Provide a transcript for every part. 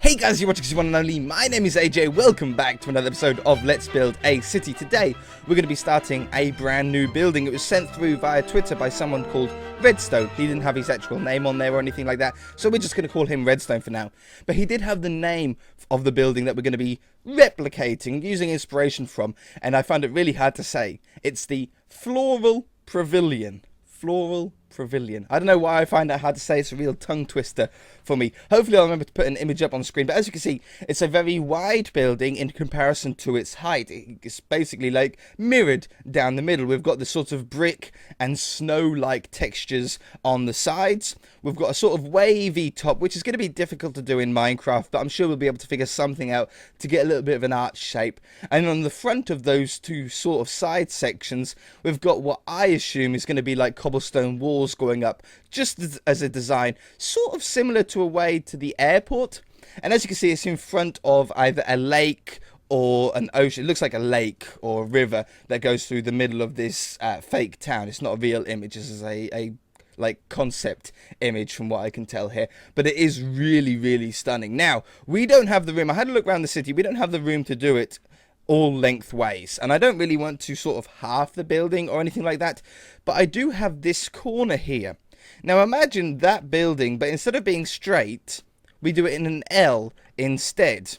Hey guys, you're watching the one and only. My name is AJ. Welcome back to another episode of Let's Build a City. Today, we're going to be starting a brand new building. It was sent through via Twitter by someone called Redstone. He didn't have his actual name on there or anything like that, so we're just going to call him Redstone for now. But he did have the name of the building that we're going to be replicating, using inspiration from, and I found it really hard to say. It's the Floral Pavilion. Floral Pavilion. I don't know why I find that hard to say. It's a real tongue twister for me. Hopefully I'll remember to put an image up on screen. But as you can see, it's a very wide building in comparison to its height. It's basically like mirrored down the middle. We've got the sort of brick and snow-like textures on the sides. We've got a sort of wavy top, which is going to be difficult to do in Minecraft, but I'm sure we'll be able to figure something out to get a little bit of an arch shape. And on the front of those two sort of side sections, we've got what I assume is going to be like cobblestone walls going up, just as a design, sort of similar to a way to the airport. And as you can see, it's in front of either a lake or an ocean. It looks like a lake or a river that goes through the middle of this fake town. It's not a real image. This is a like concept image from what I can tell here, but it is really stunning. Now, we don't have the room. I had a look around the city. We don't have the room to do it all lengthways, and I don't really want to sort of half the building or anything like that, but I do have this corner here. Now imagine that building, but instead of being straight, we do it in an L instead.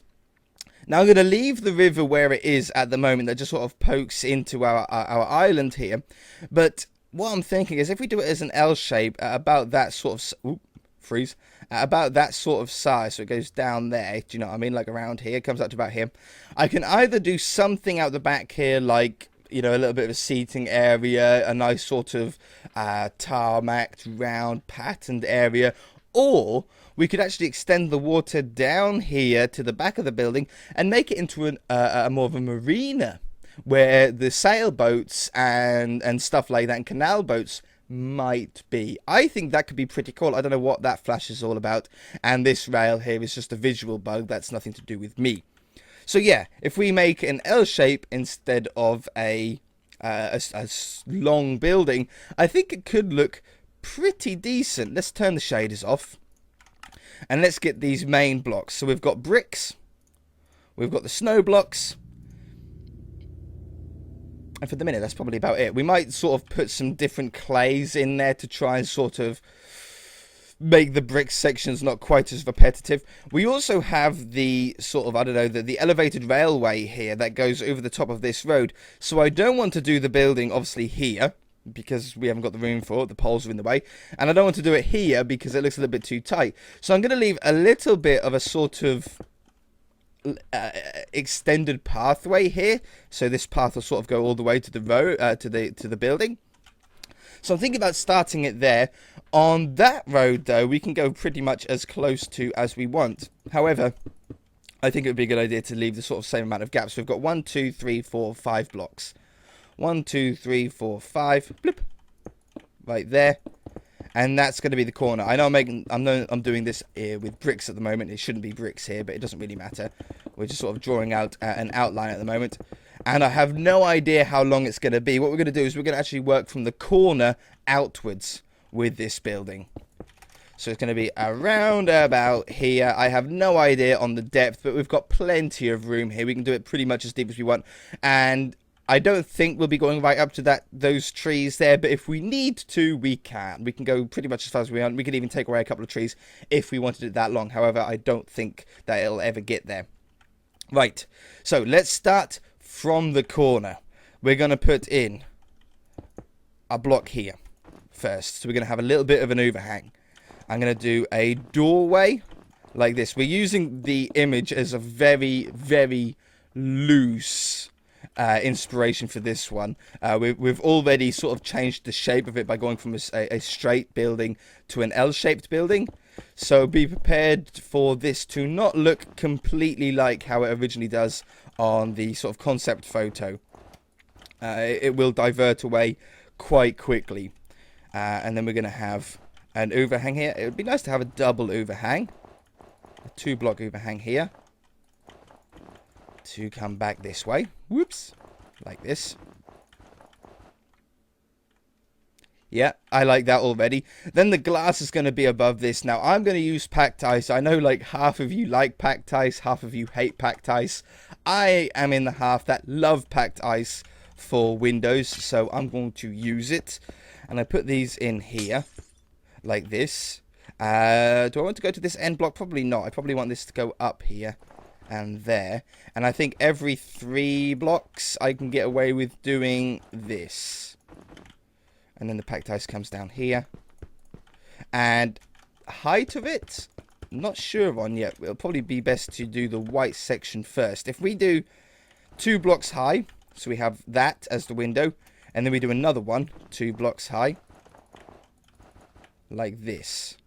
Now I'm going to leave the river where it is at the moment, that just sort of pokes into our island here, but what I'm thinking is if we do it as an L shape at about that sort of about that sort of size, so it goes down there, do you know what I mean, like around here, comes up to about here, I can either do something out the back here, like, you know, a little bit of a seating area, a nice sort of tarmacked round patterned area, or we could actually extend the water down here to the back of the building and make it into a more of a marina, where the sailboats and stuff like that, and canal boats might be. I think that could be pretty cool. I don't know what that flash is all about, and this rail here is just a visual bug. That's nothing to do with me. So yeah, if we make an L shape instead of a long building, I think it could look pretty decent. Let's turn the shaders off, and let's get these main blocks. So we've got bricks, we've got the snow blocks, and for the minute, that's probably about it. We might sort of put some different clays in there to try and sort of make the brick sections not quite as repetitive. We also have the sort of, I don't know, the elevated railway here that goes over the top of this road. So I don't want to do the building, obviously, here, because we haven't got the room for it. The poles are in the way. And I don't want to do it here because it looks a little bit too tight. So I'm going to leave a little bit of a sort of extended pathway here, so this path will sort of go all the way to the road, to the building. So I'm thinking about starting it there. On that road, though, we can go pretty much as close to as we want. However, I think it would be a good idea to leave the sort of same amount of gaps. We've got 1, 2, 3, 4, 5 blocks. 1, 2, 3, 4, 5. Bloop, right there. And that's going to be the corner. I know I'm doing this here with bricks at the moment. It shouldn't be bricks here, but it doesn't really matter. We're just sort of drawing out an outline at the moment. And I have no idea how long it's going to be. What we're going to do is we're going to actually work from the corner outwards with this building. So it's going to be around about here. I have no idea on the depth, but we've got plenty of room here. We can do it pretty much as deep as we want. And I don't think we'll be going right up to those trees there, but if we need to, we can. We can go pretty much as far as we want. We could even take away a couple of trees if we wanted it that long. However, I don't think that it'll ever get there. Right, so let's start from the corner. We're going to put in a block here first. So we're going to have a little bit of an overhang. I'm going to do a doorway like this. We're using the image as a very loose inspiration for this one. We've already sort of changed the shape of it by going from a straight building to an L-shaped building. So be prepared for this to not look completely like how it originally does on the sort of concept photo. It will divert away quite quickly. And then we're going to have an overhang here. It would be nice to have a double overhang. A 2-block overhang here. To come back this way. Whoops. Like this. Yeah, I like that already. Then the glass is going to be above this. Now, I'm going to use packed ice. I know like half of you like packed ice, half of you hate packed ice. I am in the half that love packed ice for windows, so I'm going to use it. And I put these in here, like this. Do I want to go to this end block? Probably not. I probably want this to go up here and there. And I think every 3 blocks I can get away with doing this. And then the packed ice comes down here. And height of it, not sure on yet. It'll probably be best to do the white section first. If we do 2 blocks high, so we have that as the window, and then we do another one, 2 blocks high, like this.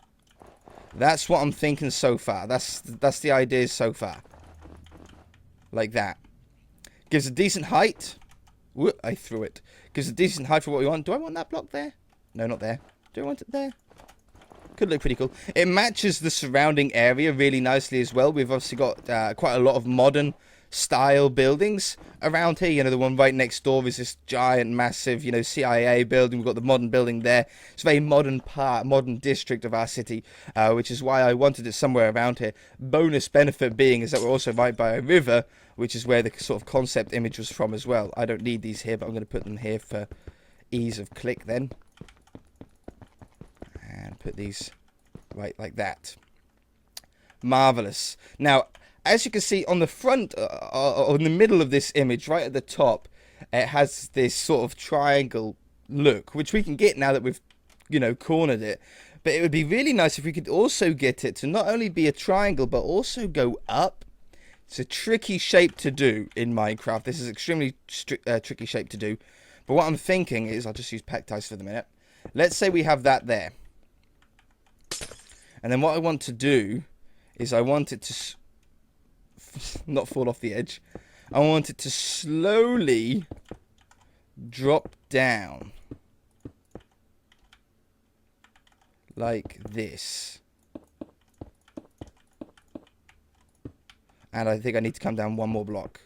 That's what I'm thinking so far. That's the idea so far. Like that. Gives a decent height. Whoop, I threw it. Gives a decent height for what we want. Do I want that block there? No, not there. Do I want it there? Could look pretty cool. It matches the surrounding area really nicely as well. We've obviously got quite a lot of modern style buildings around here. You know, the one right next door is this giant, massive, you know, CIA building. We've got the modern building there. It's a very modern modern district of our city, which is why I wanted it somewhere around here. Bonus benefit being is that we're also right by a river, which is where the sort of concept image was from as well. I don't need these here, but I'm going to put them here for ease of click then. And put these right like that. Marvelous. Now, as you can see on the front, or in the middle of this image, right at the top, it has this sort of triangle look, which we can get now that we've, you know, cornered it. But it would be really nice if we could also get it to not only be a triangle, but also go up. It's a tricky shape to do in Minecraft. This is extremely tricky shape to do. But what I'm thinking is, I'll just use packed ice for the minute. Let's say we have that there. And then what I want to do is I want it to not fall off the edge. I want it to slowly drop down. Like this. And I think I need to come down 1 more block.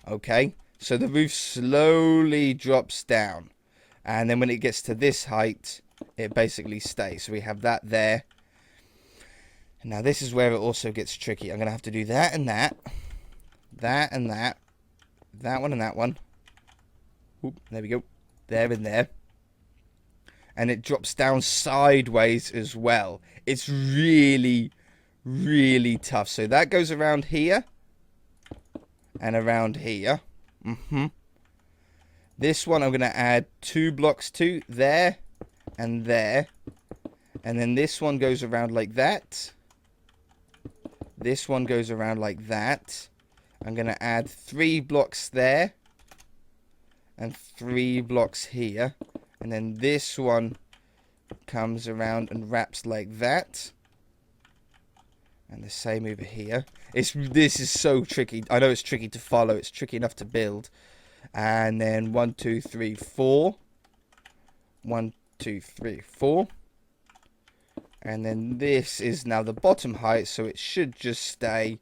Okay. So the roof slowly drops down. And then when it gets to this height, it basically stays. So we have that there. And now this is where it also gets tricky. I'm going to have to do that and that. That and that. That one and that one. Oop, there we go. There and there. And it drops down sideways as well. It's really, really tough. So that goes around here. And around here. This one I'm going to add 2 blocks to. There. And there. And then this one goes around like that. This one goes around like that. I'm going to add 3 blocks there. And 3 blocks here. And then this one comes around and wraps like that. And the same over here. This is so tricky. I know it's tricky to follow. It's tricky enough to build. And then 1, 2, 3, 4. 1, 2, 3, 4. And then this is now the bottom height. So it should just stay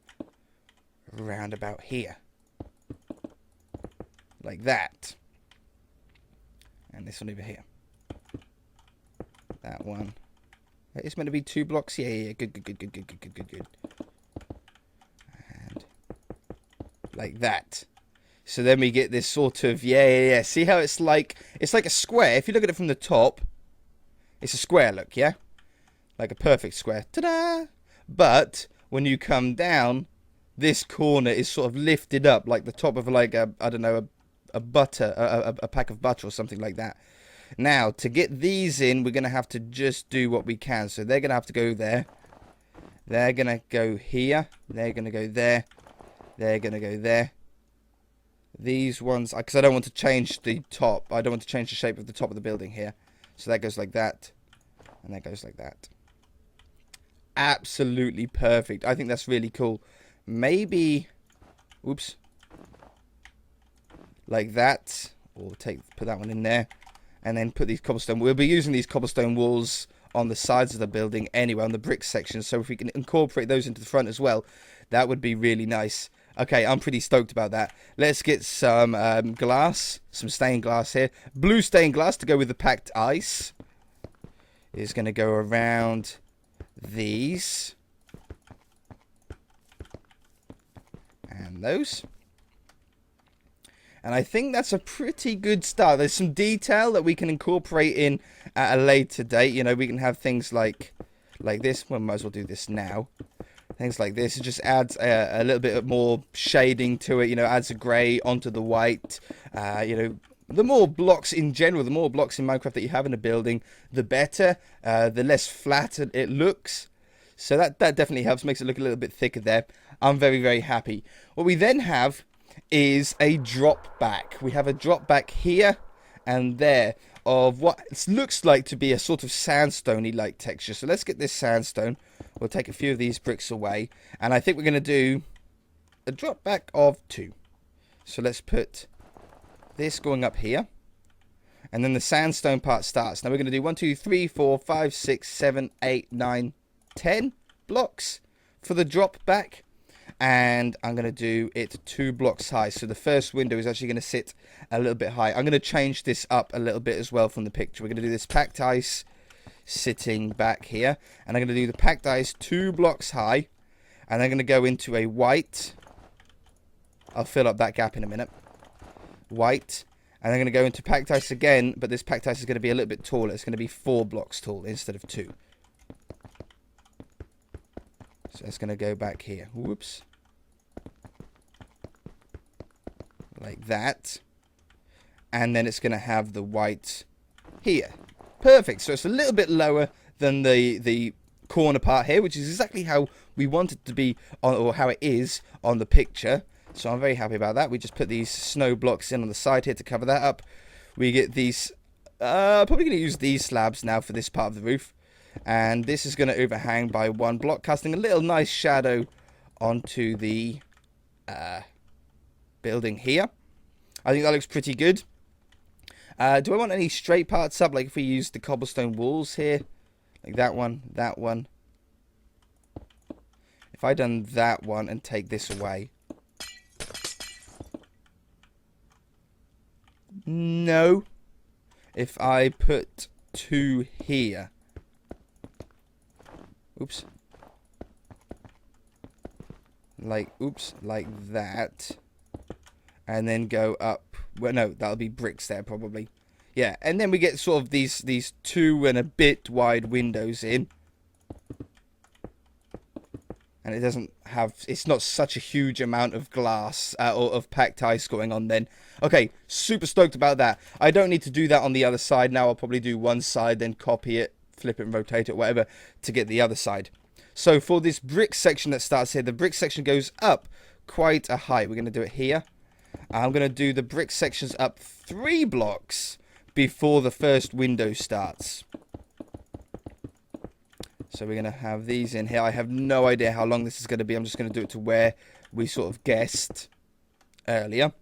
around about here. Like that. And this one over here. That one. It's meant to be 2 blocks. Yeah. Good. And like that. So then we get this sort of, yeah. See how it's like a square. If you look at it from the top, it's a square look, yeah? Like a perfect square. Ta-da! But when you come down, this corner is sort of lifted up like the top of like a, I don't know, a butter, a pack of butter or something like that. Now, to get these in, we're going to have to just do what we can. So they're going to have to go there. They're going to go here. They're going to go there. They're going to go there. These ones, because I don't want to change the top. I don't want to change the shape of the top of the building here. So that goes like that. And that goes like that. Absolutely perfect. I think that's really cool. Maybe, oops. Like that. Or put that one in there. And then put these cobblestone. We'll be using these cobblestone walls on the sides of the building anyway, on the brick section. So if we can incorporate those into the front as well, that would be really nice. Okay, I'm pretty stoked about that. Let's get some glass, some stained glass here. Blue stained glass to go with the packed ice. Is going to go around these. And those. And I think that's a pretty good start. There's some detail that we can incorporate in at a later date. You know, we can have things like this. Well, might as well do this now. Things like this. It just adds a little bit more shading to it. You know, adds a grey onto the white. You know, the more blocks in general, the more blocks in Minecraft that you have in a building, the better. The less flat it looks. So that definitely helps. Makes it look a little bit thicker there. I'm very, very happy. What we then have is a drop back. We have a drop back here and there of what looks like to be a sort of sandstone-y like texture. So let's get this sandstone. We'll take a few of these bricks away. And I think we're going to do a drop back of 2. So let's put this going up here. And then the sandstone part starts. Now we're going to do 1, 2, 3, 4, 5, 6, 7, 8, 9, 10 blocks for the drop back. And I'm going to do it 2 blocks high. So the first window is actually going to sit a little bit high. I'm going to change this up a little bit as well from the picture. We're going to do this packed ice sitting back here. And I'm going to do the packed ice 2 blocks high. And I'm going to go into a white. I'll fill up that gap in a minute. White. And I'm going to go into packed ice again. But this packed ice is going to be a little bit taller. It's going to be 4 blocks tall instead of 2. So it's going to go back here. Whoops. Like that. And then it's going to have the white here. Perfect. So it's a little bit lower than the corner part here, which is exactly how we want it to be, or how it is on the picture. So I'm very happy about that. We just put these snow blocks in on the side here to cover that up. We get these, probably going to use these slabs now for this part of the roof. And this is going to overhang by 1 block, casting a little nice shadow onto the building here. I think that looks pretty good. Do I want any straight parts up? Like if we use the cobblestone walls here. Like that one, that one. If I done that one and take this away. No. If I put 2 here. Oops. Like that. And then go up. Well, no, that'll be bricks there probably. Yeah, and then we get sort of these 2 and a bit wide windows in. And it doesn't have, it's not such a huge amount of glass or of packed ice going on then. Okay, super stoked about that. I don't need to do that on the other side now. I'll probably do one side, then copy it, flip it and rotate it, whatever, to get the other side. So for this brick section that starts here, the brick section goes up quite a height. We're going to do it here. I'm going to do the brick sections up 3 blocks before the first window starts. So we're going to have these in here. I have no idea how long this is going to be. I'm just going to do it to where we sort of guessed earlier.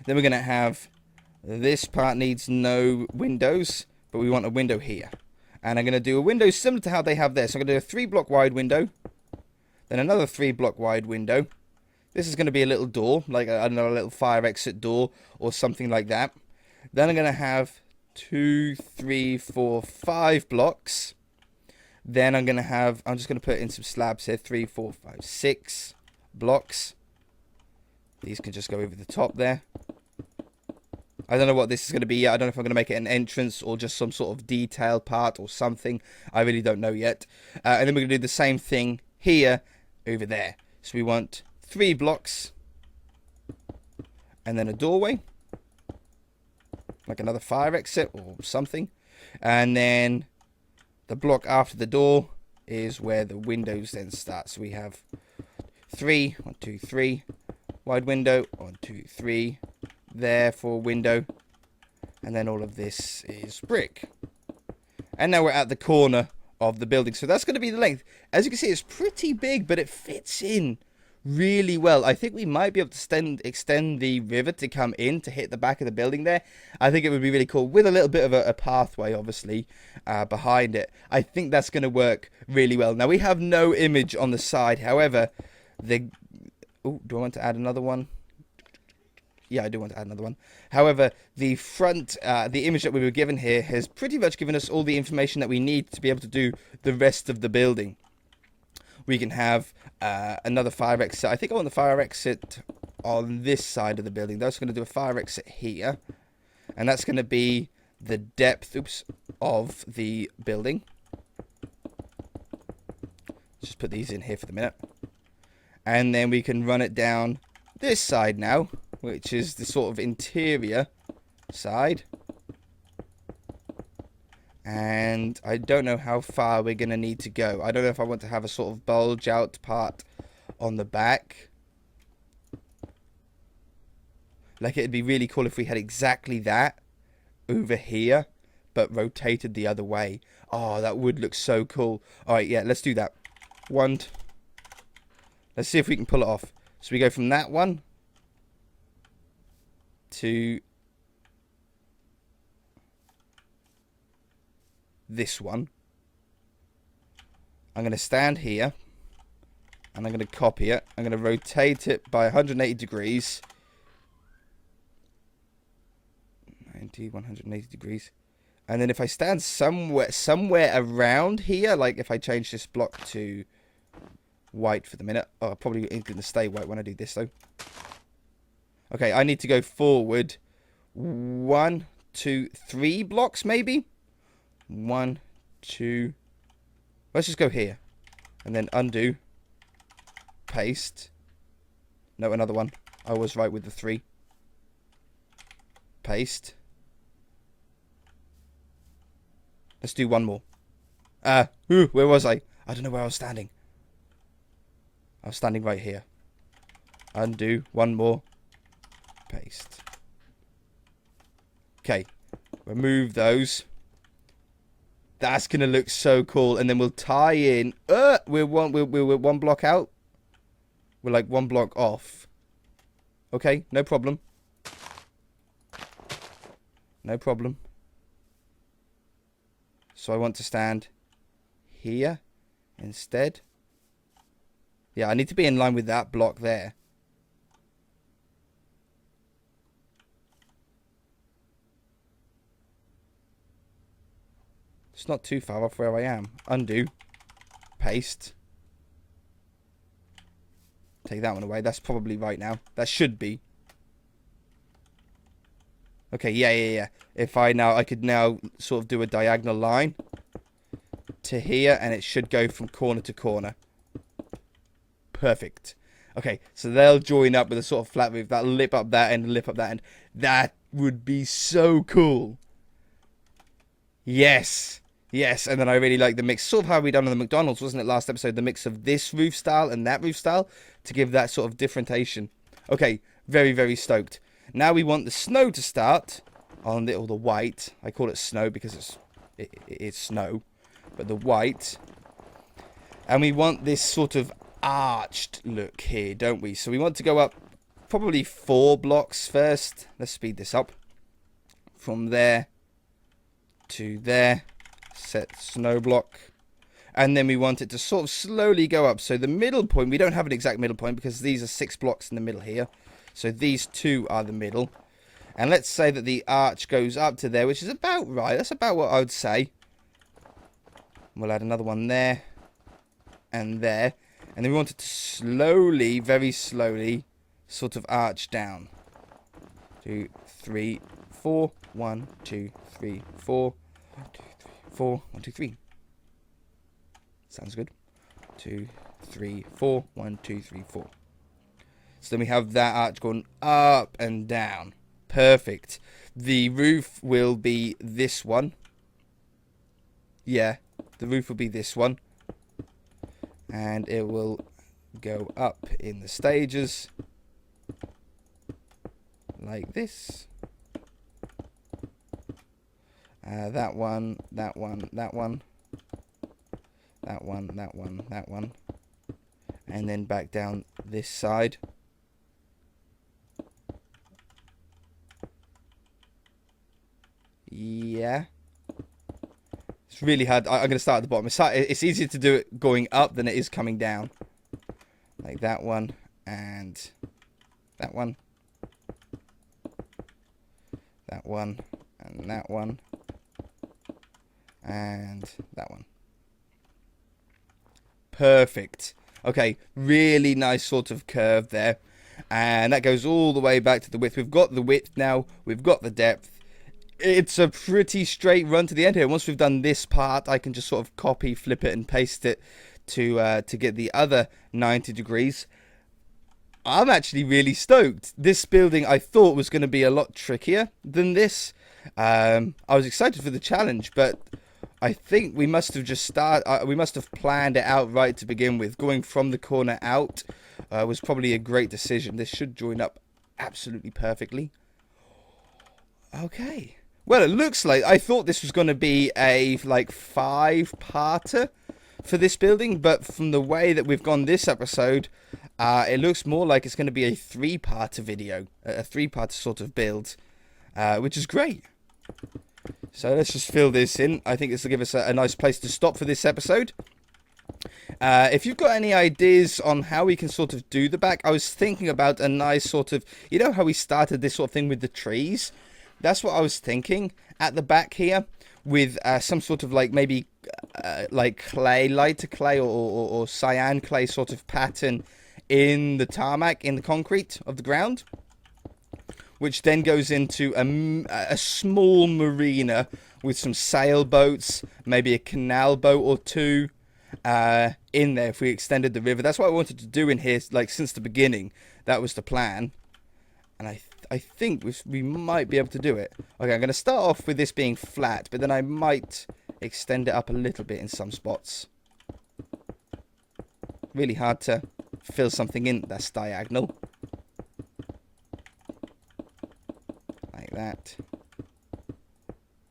Then we're going to have this part needs no windows, but we want a window here. And I'm going to do a window similar to how they have there. So I'm going to do a 3 block wide window. Then another 3 block wide window. This is going to be a little door, like, I don't know, a little fire exit door or something like that. Then I'm going to have 2, 3, 4, 5 blocks. Then I'm going to have, I'm just going to put in some slabs here, 3, 4, 5, 6 blocks. These can just go over the top there. I don't know what this is going to be yet. I don't know if I'm going to make it an entrance or just some sort of detail part or something. I really don't know yet. And then we're going to do the same thing here, over there. So we want 3 blocks. And then a doorway. Like another fire exit or something. And then the block after the door is where the windows then start. So we have 3, 1, 2, 3. Wide window, 1, 2, 3. There for window. And then all of this is brick. And now we're at the corner of the building. So that's going to be the length. As you can see, it's pretty big, but it fits in really well. I think we might be able to extend the river to come in to hit the back of the building there. I think it would be really cool with a little bit of a pathway, obviously, behind it. I think that's going to work really well. Now, we have no image on the side. However, Oh, do I want to add another one? Yeah, I do want to add another one. However, the front, the image that we were given here has pretty much given us all the information that we need to be able to do the rest of the building. We can have another fire exit. I think I want the fire exit on this side of the building. That's going to do a fire exit here. And that's going to be the depth, of the building. Just put these in here for the minute. And then we can run it down this side now, which is the sort of interior side. And I don't know how far we're going to need to go. I don't know if I want to have a sort of bulge out part on the back. Like, it'd be really cool if we had exactly that over here, but rotated the other way. Oh, that would look so cool. All right, yeah, let's do that. Let's see if we can pull it off. So we go from that one to this one. I'm going to stand here and I'm going to copy it. I'm going to rotate it by 180 degrees. 180 degrees. And then if I stand somewhere around here, like if I change this block to white for the minute. Oh, probably it's going to stay white when I do this though. Okay, I need to go forward 1, 2, 3 blocks maybe. 1, 2. Let's just go here. And then undo. Paste. No, another one. I was right with the 3. Paste. Let's do one more. Where was I? I don't know where I was standing. I was standing right here. Undo. One more. Paste. Okay. Remove those. That's going to look so cool. And then we'll tie in. We're one block out. We're like one block off. Okay. No problem. No problem. So I want to stand here instead. Yeah, I need to be in line with that block there. It's not too far off where I am. Undo. Paste. Take that one away. That's probably right now. That should be. Okay, yeah. If I could now sort of do a diagonal line to here, and it should go from corner to corner. Perfect. Okay, so they'll join up with a sort of flat roof. That'll lip up that end and lip up that end. That would be so cool. Yes. Yes, and then I really like the mix. Sort of how we done on the McDonald's, wasn't it, last episode? The mix of this roof style and that roof style to give that sort of differentiation. Okay, very, very stoked. Now we want the snow to start on the white. I call it snow because it's snow. But the white. And we want this sort of arched look here, don't we? So we want to go up probably 4 blocks first. Let's speed this up. From there to there. Set snow block. And then we want it to sort of slowly go up. So the middle point, we don't have an exact middle point because these are 6 blocks in the middle here. So these 2 are the middle. And let's say that the arch goes up to there, which is about right. That's about what I would say. We'll add another one there. And there. And then we want it to slowly, very slowly, sort of arch down. 2, 3, 4. 1, 2, 3, 4. 1, 2, 3, 4. 1, 2, 3. Sounds good. 2, 3, 4. 1, 2, 3, 4. So then we have that arch going up and down. Perfect. The roof will be this one. Yeah, the roof will be this one. And it will go up in the stages. Like this. That one, that one, that one. That one, that one, that one. And then back down this side. Yeah. It's really hard. I'm going to start at the bottom. It's easier to do it going up than it is coming down. Like that one and that one, that one, and that one, and that one. Perfect. Okay, really nice sort of curve there. And that goes all the way back to the width. We've got the width now. We've got the depth. It's a pretty straight run to the end here. Once we've done this part, I can just sort of copy, flip it, and paste it to get the other 90 degrees. I'm actually really stoked. This building I thought was going to be a lot trickier than this. I was excited for the challenge, but I think we must have just we must have planned it out right to begin with. Going from the corner out was probably a great decision. This should join up absolutely perfectly. Okay. Well, it looks like I thought this was going to be a like 5-parter for this building, but from the way that we've gone this episode, it looks more like it's going to be a 3-parter video, a 3-parter sort of build, which is great. So let's just fill this in. I think this will give us a nice place to stop for this episode. If you've got any ideas on how we can sort of do the back, I was thinking about a nice sort of, you know how we started this sort of thing with the trees? That's what I was thinking at the back here, with some sort of like maybe like clay, lighter clay or cyan clay sort of pattern in the tarmac, in the concrete of the ground, which then goes into a small marina with some sailboats, maybe a canal boat or two in there if we extended the river. That's what I wanted to do in here, like since the beginning. That was the plan, and I think we might be able to do it. Okay, I'm going to start off with this being flat, but then I might extend it up a little bit in some spots. Really hard to fill something in that's diagonal. Like that.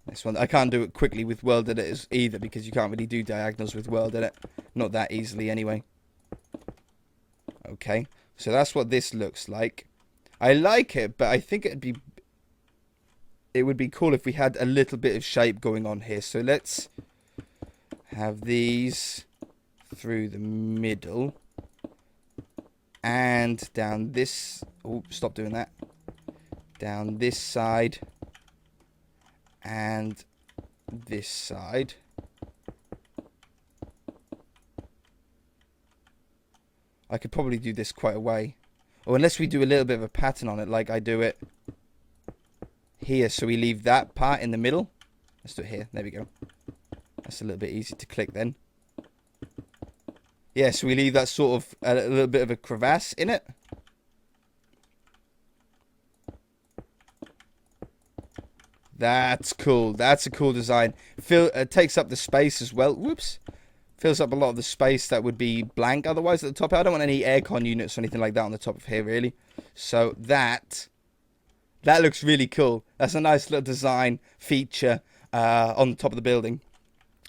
This one, I can't do it quickly with world editors either, because you can't really do diagonals with world edit. Not that easily anyway. Okay, so that's what this looks like. I like it, but I think it would be cool if we had a little bit of shape going on here. So let's have these through the middle and down this. Oh, stop doing that. Down this side and this side. I could probably do this quite a way. Or unless we do a little bit of a pattern on it, like I do it here. So we leave that part in the middle. Let's do it here. There we go. That's a little bit easy to click then. Yeah, so we leave that sort of a little bit of a crevasse in it. That's cool. That's a cool design. Takes up the space as well. Whoops. Fills up a lot of the space that would be blank otherwise at the top. I don't want any aircon units or anything like that on the top of here, really. So that looks really cool. That's a nice little design feature on the top of the building.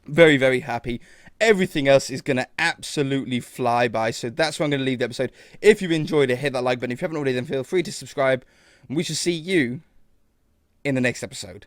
Very, very happy. Everything else is going to absolutely fly by. So that's where I'm going to leave the episode. If you enjoyed it, hit that like button. If you haven't already, then feel free to subscribe. And we shall see you in the next episode.